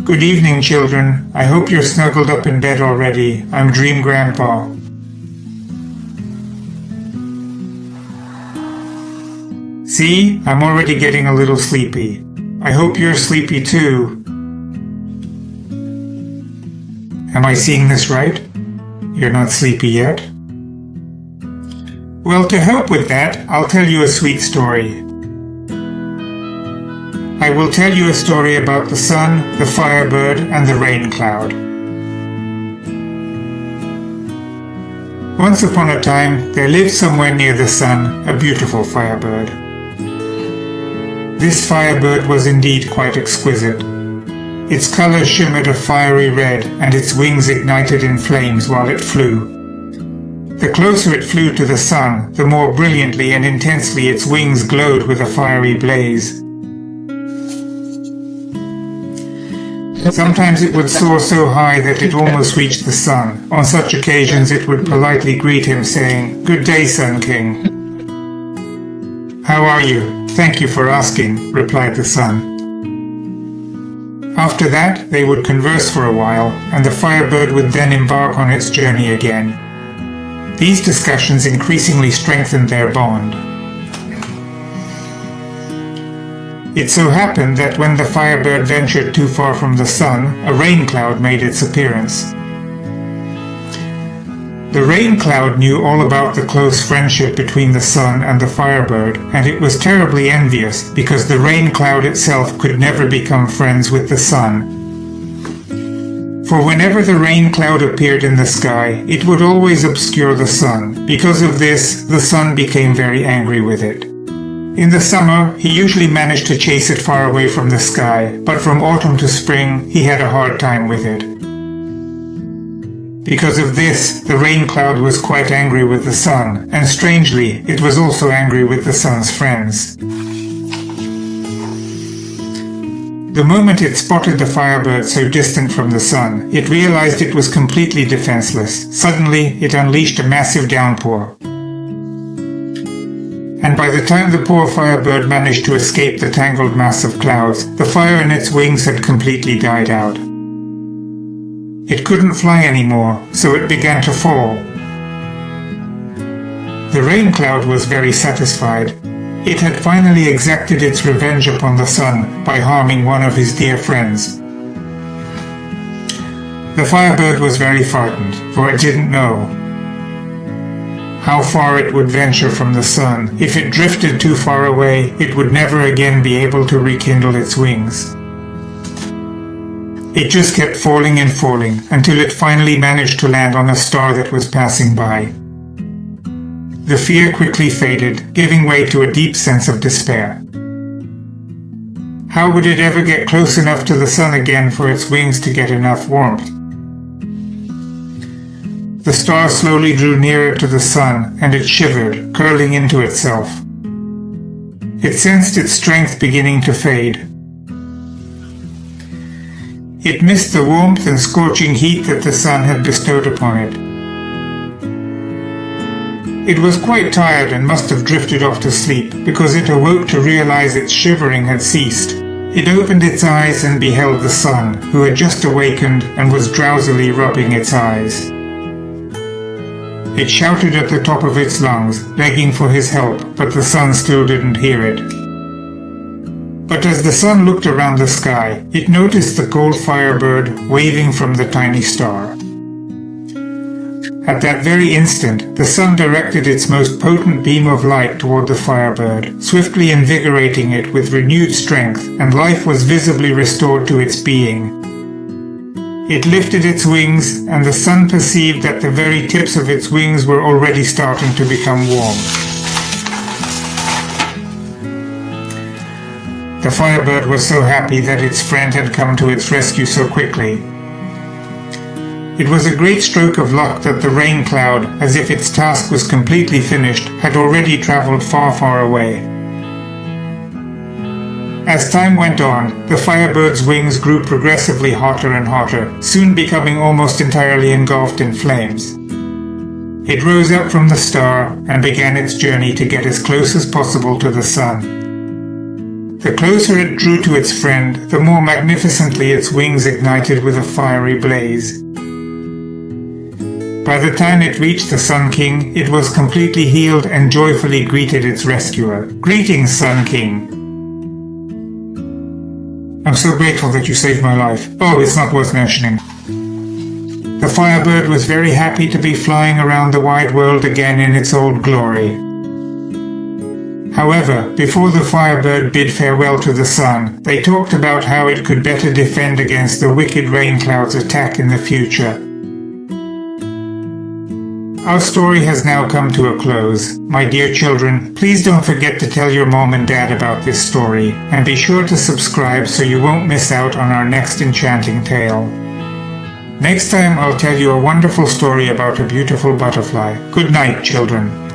Good evening, children. I hope you're snuggled up in bed already. I'm Dream Grandpa. See, I'm already getting a little sleepy. I hope you're sleepy too. Am I seeing this right? You're not sleepy yet? Well, to help with that, I'll tell you a sweet story. I will tell you a story about the sun, the Firebird, and the rain cloud. Once upon a time, there lived somewhere near the sun a beautiful Firebird. This Firebird was indeed quite exquisite. Its color shimmered a fiery red, and its wings ignited in flames while it flew. The closer it flew to the sun, the more brilliantly and intensely its wings glowed with a fiery blaze. Sometimes it would soar so high that it almost reached the sun. On such occasions it would politely greet him, saying, "Good day, Sun King." "How are you? Thank you for asking," replied the sun. After that, they would converse for a while, and the Firebird would then embark on its journey again. These discussions increasingly strengthened their bond. It so happened that when the Firebird ventured too far from the sun, a rain cloud made its appearance. The rain cloud knew all about the close friendship between the sun and the Firebird, and it was terribly envious because the rain cloud itself could never become friends with the sun. For whenever the rain cloud appeared in the sky, it would always obscure the sun. Because of this, the sun became very angry with it. In the summer, he usually managed to chase it far away from the sky, but from autumn to spring, he had a hard time with it. Because of this, the rain cloud was quite angry with the sun, and strangely, it was also angry with the sun's friends. The moment it spotted the Firebird so distant from the sun, it realized it was completely defenseless. Suddenly, it unleashed a massive downpour. And by the time the poor Firebird managed to escape the tangled mass of clouds, the fire in its wings had completely died out. It couldn't fly anymore, so it began to fall. The rain cloud was very satisfied. It had finally exacted its revenge upon the sun by harming one of his dear friends. The Firebird was very frightened, for it didn't know how far it would venture from the sun. If it drifted too far away, it would never again be able to rekindle its wings. It just kept falling and falling until it finally managed to land on a star that was passing by. The fear quickly faded, giving way to a deep sense of despair. How would it ever get close enough to the sun again for its wings to get enough warmth? The star slowly drew nearer to the sun, and it shivered, curling into itself. It sensed its strength beginning to fade. It missed the warmth and scorching heat that the sun had bestowed upon it. It was quite tired and must have drifted off to sleep, because it awoke to realize its shivering had ceased. It opened its eyes and beheld the sun, who had just awakened and was drowsily rubbing its eyes. It shouted at the top of its lungs, begging for his help, but the sun still didn't hear it. But as the sun looked around the sky, it noticed the gold Firebird waving from the tiny star. At that very instant, the sun directed its most potent beam of light toward the Firebird, swiftly invigorating it with renewed strength, and life was visibly restored to its being. It lifted its wings, and the sun perceived that the very tips of its wings were already starting to become warm. The Firebird was so happy that its friend had come to its rescue so quickly. It was a great stroke of luck that the rain cloud, as if its task was completely finished, had already traveled far, far away. As time went on, the Firebird's wings grew progressively hotter and hotter, soon becoming almost entirely engulfed in flames. It rose up from the star and began its journey to get as close as possible to the sun. The closer it drew to its friend, the more magnificently its wings ignited with a fiery blaze. By the time it reached the Sun King, it was completely healed and joyfully greeted its rescuer. "Greetings, Sun King. I'm so grateful that you saved my life. Oh, it's not worth mentioning." The Firebird was very happy to be flying around the wide world again in its old glory. However, before the Firebird bid farewell to the sun, they talked about how it could better defend against the wicked rain cloud's attack in the future. Our story has now come to a close. My dear children, please don't forget to tell your mom and dad about this story, and be sure to subscribe so you won't miss out on our next enchanting tale. Next time I'll tell you a wonderful story about a beautiful butterfly. Good night, children.